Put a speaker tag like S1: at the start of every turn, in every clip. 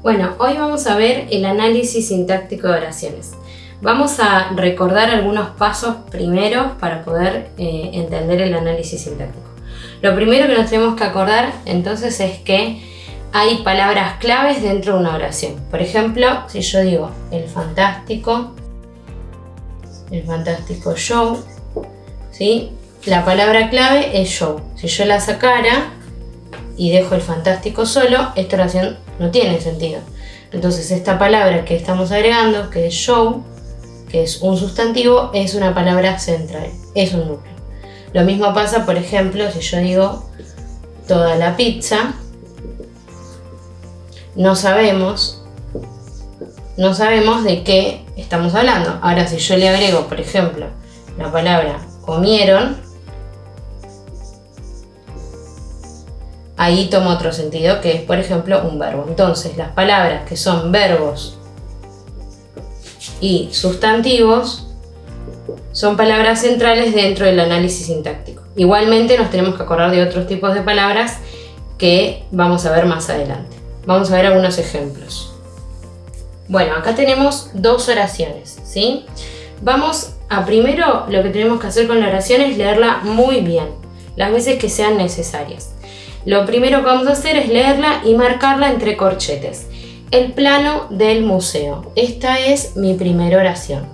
S1: Bueno, hoy vamos a ver el análisis sintáctico de oraciones. Vamos a recordar algunos pasos primeros para poder entender el análisis sintáctico. Lo primero que nos tenemos que acordar entonces es que hay palabras claves dentro de una oración. Por ejemplo, si yo digo el fantástico show, ¿sí? La palabra clave es show. Si yo la sacara y dejo el fantástico solo, esta oración no tiene sentido. Entonces esta palabra que estamos agregando, que es show, que es un sustantivo, es una palabra central, es un núcleo. Lo mismo pasa, por ejemplo, si yo digo toda la pizza, no sabemos de qué estamos hablando. Ahora, si yo le agrego, por ejemplo, la palabra comieron, ahí toma otro sentido, que es, por ejemplo, un verbo. Entonces, las palabras que son verbos y sustantivos son palabras centrales dentro del análisis sintáctico. Igualmente nos tenemos que acordar de otros tipos de palabras que vamos a ver más adelante. Vamos a ver algunos ejemplos. Bueno, acá tenemos dos oraciones, ¿sí? Vamos a primero, lo que tenemos que hacer con la oración es leerla muy bien, las veces que sean necesarias. Lo primero que vamos a hacer es leerla y marcarla entre corchetes. El plano del museo. Esta es mi primera oración.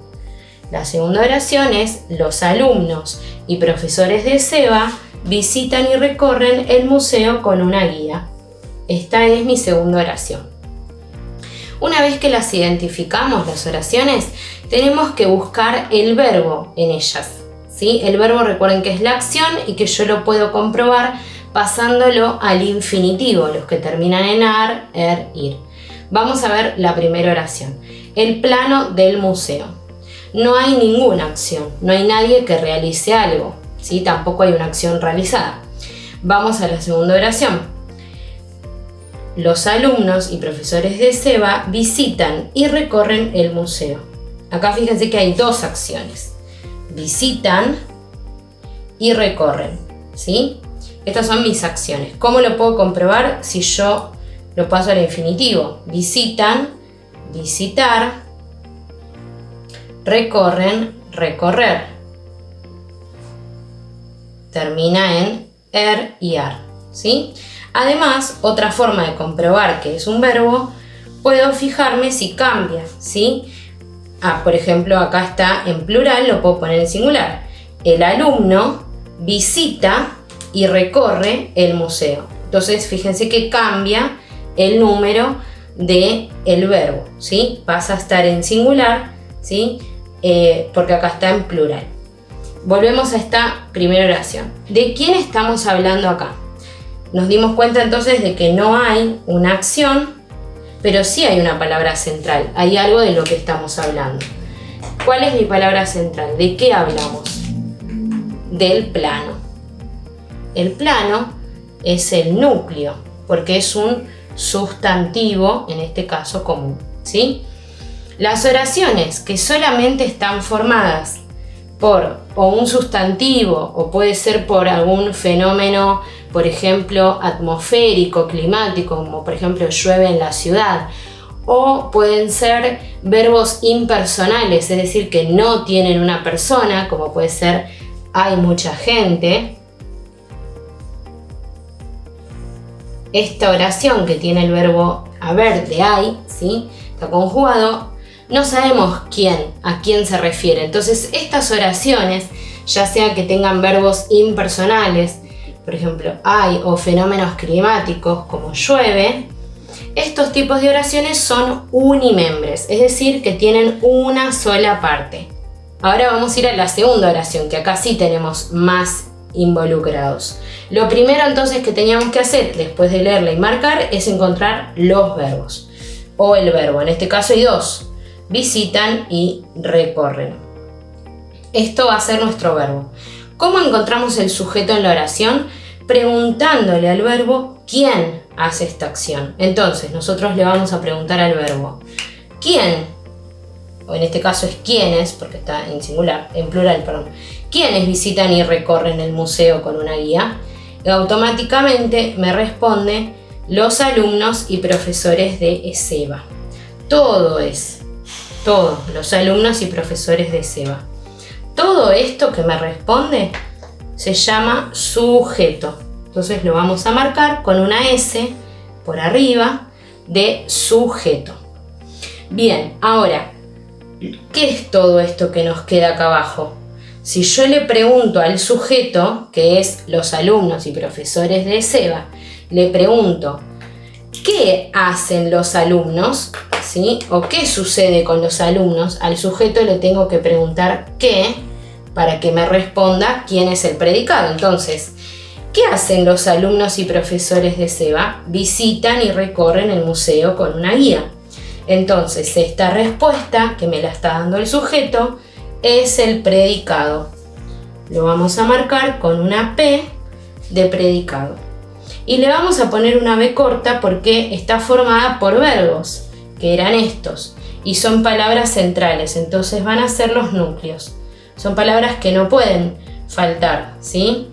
S1: La segunda oración es: los alumnos y profesores de SEBA visitan y recorren el museo con una guía. Esta es mi segunda oración. Una vez que las identificamos, las oraciones, tenemos que buscar el verbo en ellas, ¿sí? El verbo, recuerden que es la acción y que yo lo puedo comprobar pasándolo al infinitivo, los que terminan en ar, er, ir. Vamos a ver la primera oración. El plano del museo. No hay ninguna acción, no hay nadie que realice algo, ¿sí? Tampoco hay una acción realizada. Vamos a la segunda oración. Los alumnos y profesores de SEBA visitan y recorren el museo. Acá fíjense que hay dos acciones. Visitan y recorren, ¿sí? Estas son mis acciones. ¿Cómo lo puedo comprobar? Si yo lo paso al infinitivo. Visitan, visitar, recorren, recorrer. Termina en er y ar, ¿sí? Además, otra forma de comprobar que es un verbo, puedo fijarme si cambia, ¿sí? Por ejemplo, acá está en plural, lo puedo poner en singular. El alumno visita y recorre el museo. Entonces, fíjense que cambia el número del verbo, ¿sí? Pasa a estar en singular, ¿sí? Porque acá está en plural. Volvemos a esta primera oración. ¿De quién estamos hablando acá? Nos dimos cuenta entonces de que no hay una acción, pero sí hay una palabra central. Hay algo de lo que estamos hablando. ¿Cuál es mi palabra central? ¿De qué hablamos? Del plano. El plano es el núcleo, porque es un sustantivo, en este caso común, ¿sí? Las oraciones que solamente están formadas por o un sustantivo o puede ser por algún fenómeno, por ejemplo, atmosférico, climático, como por ejemplo llueve en la ciudad, o pueden ser verbos impersonales, es decir, que no tienen una persona, como puede ser hay mucha gente. Esta oración que tiene el verbo haber de hay, ¿sí? Está conjugado. No sabemos a quién se refiere. Entonces, estas oraciones, ya sea que tengan verbos impersonales, por ejemplo, hay, o fenómenos climáticos como llueve, estos tipos de oraciones son unimembres, es decir, que tienen una sola parte. Ahora vamos a ir a la segunda oración, que acá sí tenemos más involucrados. Lo primero entonces que teníamos que hacer después de leerla y marcar es encontrar los verbos, o el verbo. En este caso hay dos: visitan y recorren. Esto va a ser nuestro verbo. ¿Cómo encontramos el sujeto en la oración? Preguntándole al verbo quién hace esta acción. Entonces nosotros le vamos a preguntar al verbo ¿quién? O en este caso es quiénes, porque está en singular, en plural, perdón. ¿Quiénes visitan y recorren el museo con una guía? Y automáticamente me responde los alumnos y profesores de ESEBA. Todo, los alumnos y profesores de ESEBA. Todo esto que me responde se llama sujeto. Entonces lo vamos a marcar con una S por arriba de sujeto. Bien, ahora, ¿qué es todo esto que nos queda acá abajo? Si yo le pregunto al sujeto, que es los alumnos y profesores de ESEBA, le pregunto, ¿qué hacen los alumnos? ¿Sí? ¿O qué sucede con los alumnos? Al sujeto le tengo que preguntar qué para que me responda quién es el predicado. Entonces, ¿qué hacen los alumnos y profesores de ESEBA? Visitan y recorren el museo con una guía. Entonces, esta respuesta que me la está dando el sujeto es el predicado. Lo vamos a marcar con una P de predicado. Y le vamos a poner una B corta porque está formada por verbos, que eran estos, y son palabras centrales, entonces van a ser los núcleos. Son palabras que no pueden faltar, ¿sí?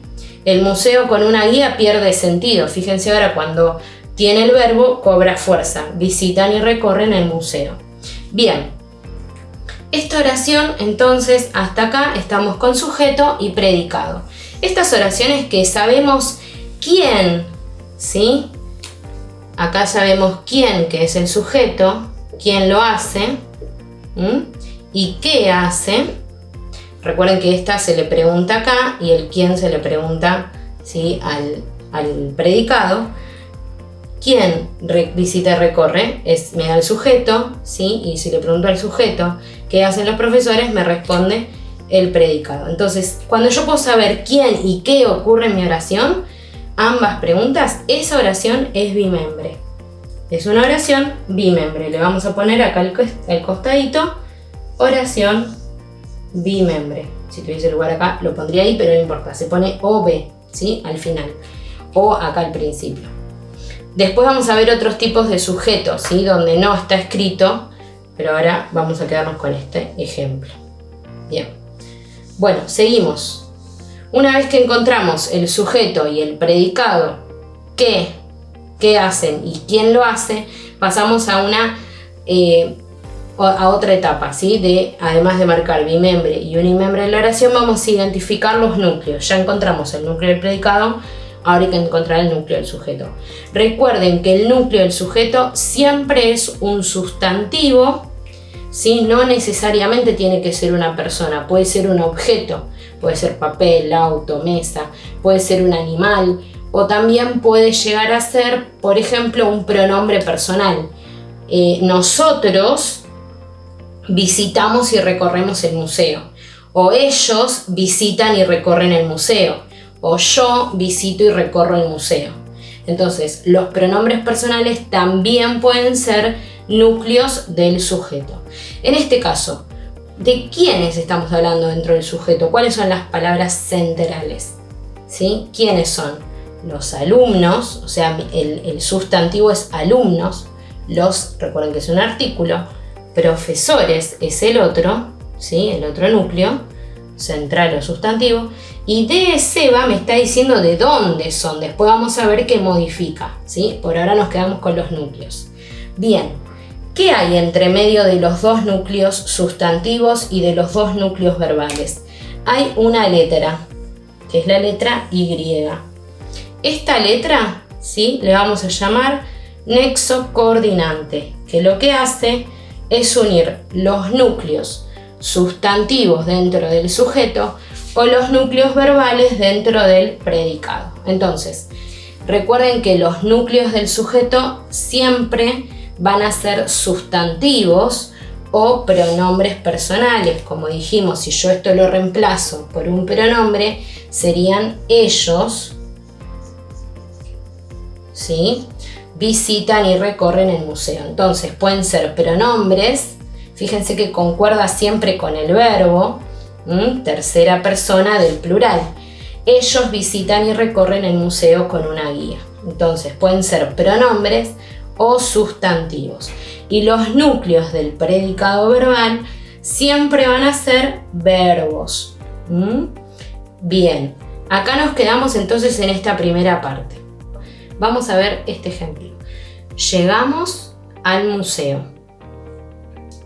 S1: El museo con una guía pierde sentido. Fíjense ahora cuando tiene el verbo, cobra fuerza. Visitan y recorren el museo. Bien, esta oración, entonces, hasta acá estamos con sujeto y predicado. Estas oraciones que sabemos quién, ¿sí? Acá sabemos quién, que es el sujeto, quién lo hace, y qué hace. Recuerden que esta se le pregunta acá y el quién se le pregunta, ¿sí? al predicado. ¿Quién visita y recorre? Me da el sujeto, ¿sí? Y si le pregunto al sujeto qué hacen los profesores, me responde el predicado. Entonces, cuando yo puedo saber quién y qué ocurre en mi oración, ambas preguntas, esa oración es bimembre. Es una oración bimembre. Le vamos a poner acá al costadito, oración bimembre. Si tuviese lugar acá, lo pondría ahí, pero no importa. Se pone OB, ¿sí? Al final. O acá al principio. Después vamos a ver otros tipos de sujetos, ¿sí? Donde no está escrito, pero ahora vamos a quedarnos con este ejemplo. Bien. Bueno, seguimos. Una vez que encontramos el sujeto y el predicado, qué hacen y quién lo hace, pasamos a otra etapa, ¿sí? Además de marcar bimembre y unimembre en la oración, vamos a identificar los núcleos. Ya encontramos el núcleo del predicado, ahora hay que encontrar el núcleo del sujeto. Recuerden que el núcleo del sujeto siempre es un sustantivo, ¿sí? No necesariamente tiene que ser una persona, puede ser un objeto, puede ser papel, auto, mesa, puede ser un animal, o también puede llegar a ser, por ejemplo, un pronombre personal. Nosotros visitamos y recorremos el museo, o ellos visitan y recorren el museo, o yo visito y recorro el museo. Entonces, los pronombres personales también pueden ser núcleos del sujeto. En este caso, ¿de quiénes estamos hablando dentro del sujeto? ¿Cuáles son las palabras centrales? ¿Sí? ¿Quiénes son? Los alumnos, o sea, el sustantivo es alumnos. Recuerden que es un artículo. Profesores es el otro, ¿sí? El otro núcleo central o sustantivo. Y de ESEBA me está diciendo de dónde son. Después vamos a ver qué modifica, ¿sí? Por ahora nos quedamos con los núcleos. Bien, ¿qué hay entre medio de los dos núcleos sustantivos y de los dos núcleos verbales? Hay una letra, que es la letra Y. Esta letra, ¿sí? Le vamos a llamar nexo coordinante, que lo que hace es unir los núcleos sustantivos dentro del sujeto o los núcleos verbales dentro del predicado. Entonces, recuerden que los núcleos del sujeto siempre van a ser sustantivos o pronombres personales. Como dijimos, si yo esto lo reemplazo por un pronombre, serían ellos, ¿sí? Visitan y recorren el museo. Entonces pueden ser pronombres, fíjense que concuerda siempre con el verbo, tercera persona del plural. Ellos visitan y recorren el museo con una guía. Entonces pueden ser pronombres o sustantivos. Y los núcleos del predicado verbal siempre van a ser verbos. Bien, acá nos quedamos entonces en esta primera parte. Vamos a ver este ejemplo. Llegamos al museo.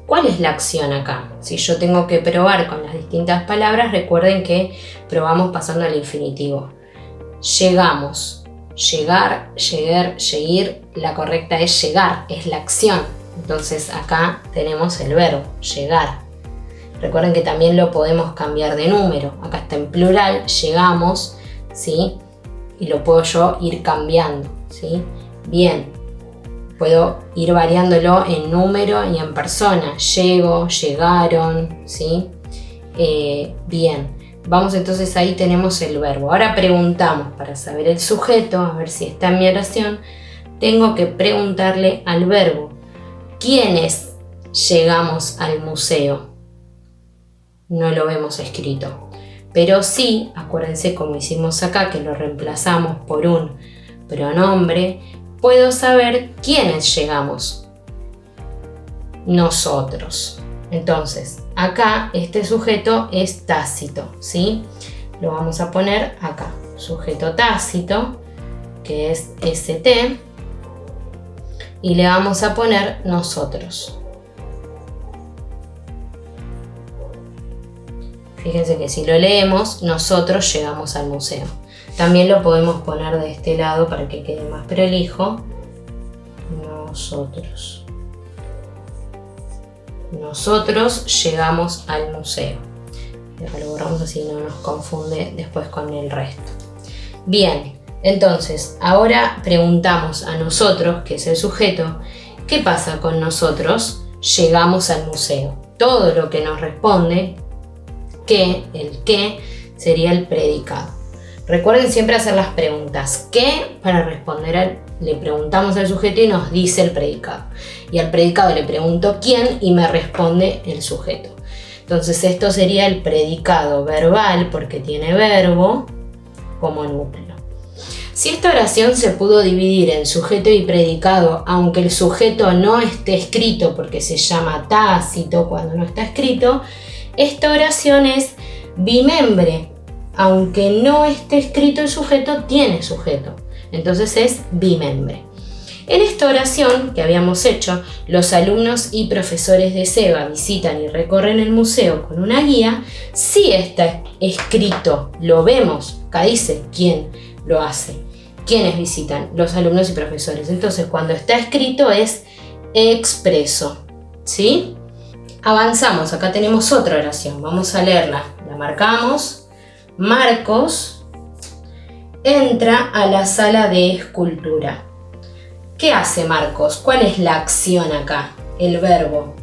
S1: ¿Cuál es la acción acá? Si yo tengo que probar con las distintas palabras, recuerden que probamos pasando al infinitivo. Llegamos. Llegar, llegar, llegar. La correcta es llegar, es la acción. Entonces acá tenemos el verbo, llegar. Recuerden que también lo podemos cambiar de número. Acá está en plural, llegamos, ¿sí? Y lo puedo yo ir cambiando, ¿sí? Bien. Puedo ir variándolo en número y en persona. Llego, llegaron, ¿sí? Bien. Vamos entonces, ahí tenemos el verbo. Ahora preguntamos para saber el sujeto, a ver si está en mi oración. Tengo que preguntarle al verbo. ¿Quiénes llegamos al museo? No lo vemos escrito. Pero sí, acuérdense como hicimos acá, que lo reemplazamos por un pronombre. Puedo saber quiénes llegamos. Nosotros. Entonces, acá este sujeto es tácito, ¿sí? Lo vamos a poner acá. Sujeto tácito, que es ST. Y le vamos a poner nosotros. Fíjense que si lo leemos, nosotros llegamos al museo. También lo podemos poner de este lado para que quede más prolijo. Nosotros. Nosotros llegamos al museo. Lo borramos así no nos confunde después con el resto. Bien, entonces ahora preguntamos a nosotros, que es el sujeto, ¿qué pasa con nosotros? Llegamos al museo. Todo lo que nos responde, el que sería el predicado. Recuerden siempre hacer las preguntas. ¿Qué? Para responder le preguntamos al sujeto y nos dice el predicado. Y al predicado le pregunto quién y me responde el sujeto. Entonces esto sería el predicado verbal porque tiene verbo como núcleo. Si esta oración se pudo dividir en sujeto y predicado, aunque el sujeto no esté escrito porque se llama tácito cuando no está escrito, esta oración es bimembre. Aunque no esté escrito el sujeto, tiene sujeto. Entonces es bimembre. En esta oración que habíamos hecho, los alumnos y profesores de SEBA visitan y recorren el museo con una guía. Sí está escrito, lo vemos. Acá dice quién lo hace. ¿Quiénes visitan? Los alumnos y profesores. Entonces cuando está escrito es expreso. ¿Sí? Avanzamos. Acá tenemos otra oración. Vamos a leerla. La marcamos. Marcos entra a la sala de escultura. ¿Qué hace Marcos? ¿Cuál es la acción acá? El verbo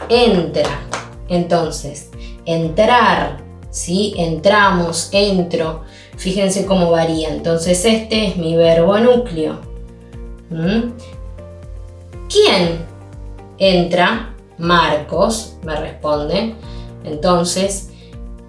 S1: entra. Entonces, entrar, ¿sí? Entramos, entro. Fíjense cómo varía. Entonces, este es mi verbo núcleo. ¿Quién entra? Marcos, me responde. Entonces,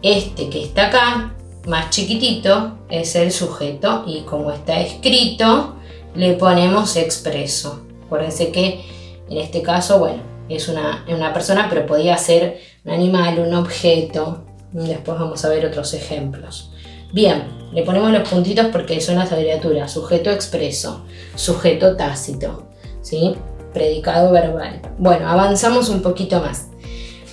S1: este que está acá, más chiquitito, es el sujeto y como está escrito le ponemos expreso. Acuérdense que en este caso, bueno, es una persona, pero podía ser un animal, un objeto. Después vamos a ver otros ejemplos. Bien, le ponemos los puntitos porque son las abreviaturas. Sujeto expreso, sujeto tácito, ¿sí? Predicado verbal. Bueno, avanzamos un poquito más.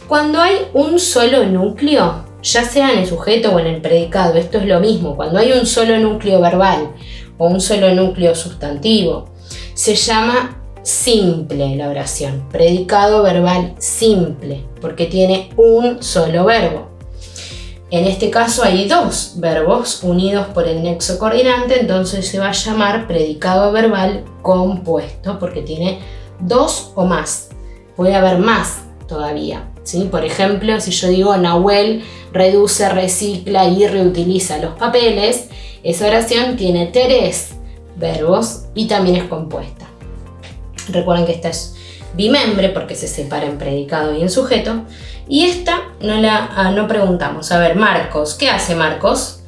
S1: Cuando hay un solo núcleo, ya sea en el sujeto o en el predicado, esto es lo mismo. Cuando hay un solo núcleo verbal o un solo núcleo sustantivo, se llama simple la oración. Predicado verbal simple, porque tiene un solo verbo. En este caso hay dos verbos unidos por el nexo coordinante, entonces se va a llamar predicado verbal compuesto, porque tiene dos o más. Puede haber más todavía. ¿Sí? Por ejemplo, si yo digo Nahuel reduce, recicla y reutiliza los papeles, esa oración tiene tres verbos y también es compuesta. Recuerden que esta es bimembre porque se separa en predicado y en sujeto. Y esta no preguntamos. A ver, Marcos, ¿qué hace Marcos?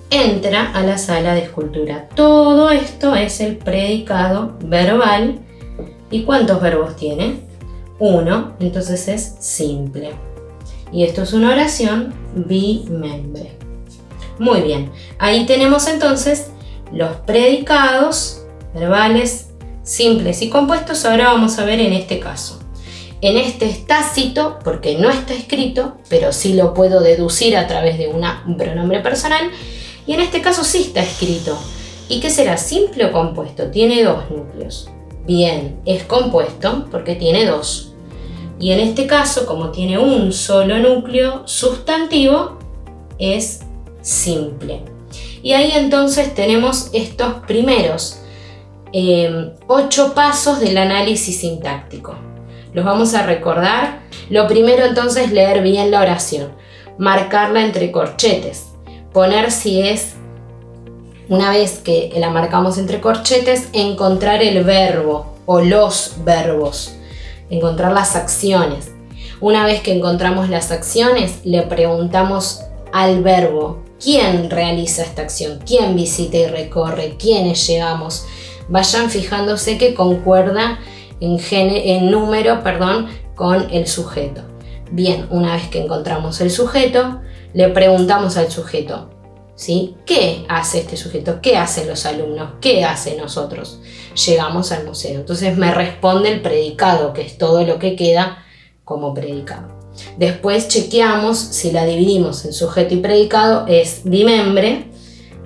S1: Entra a la sala de escultura. Todo esto es el predicado verbal. ¿Y cuántos verbos tiene? Uno, entonces es simple. Y esto es una oración bimembre. Muy bien, ahí tenemos entonces los predicados verbales, simples y compuestos. Ahora vamos a ver en este caso. En este es tácito porque no está escrito, pero sí lo puedo deducir a través de un pronombre personal. Y en este caso sí está escrito. ¿Y qué será? ¿Simple o compuesto? Tiene dos núcleos. Bien, es compuesto porque tiene dos. Y en este caso, como tiene un solo núcleo sustantivo, es simple. Y ahí entonces tenemos estos primeros 8 pasos del análisis sintáctico. Los vamos a recordar. Lo primero entonces es leer bien la oración, marcarla entre corchetes, poner si es, una vez que la marcamos entre corchetes, encontrar el verbo o los verbos, encontrar las acciones. Una vez que encontramos las acciones, le preguntamos al verbo quién realiza esta acción, quién visita y recorre, quiénes llegamos. Vayan fijándose que concuerda en número, con el sujeto. Bien, una vez que encontramos el sujeto, le preguntamos al sujeto, ¿sí? ¿Qué hace este sujeto? ¿Qué hacen los alumnos? ¿Qué hacen nosotros? Llegamos al museo. Entonces me responde el predicado, que es todo lo que queda como predicado. Después chequeamos si la dividimos en sujeto y predicado, es bimembre,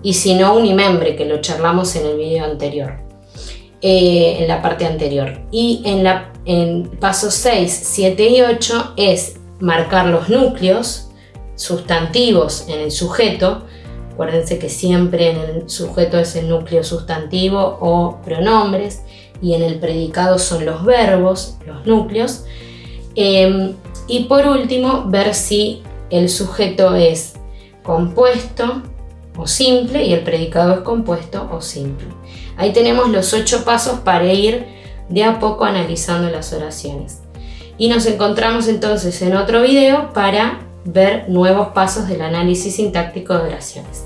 S1: y si no, unimembre, que lo charlamos en el video anterior. En la parte anterior. Y en pasos 6, 7 y 8 es marcar los núcleos sustantivos en el sujeto. Acuérdense que siempre en el sujeto es el núcleo sustantivo o pronombres, y en el predicado son los verbos, los núcleos. Y por último, ver si el sujeto es compuesto o simple y el predicado es compuesto o simple. Ahí tenemos los 8 pasos para ir de a poco analizando las oraciones. Y nos encontramos entonces en otro video para ver nuevos pasos del análisis sintáctico de oraciones.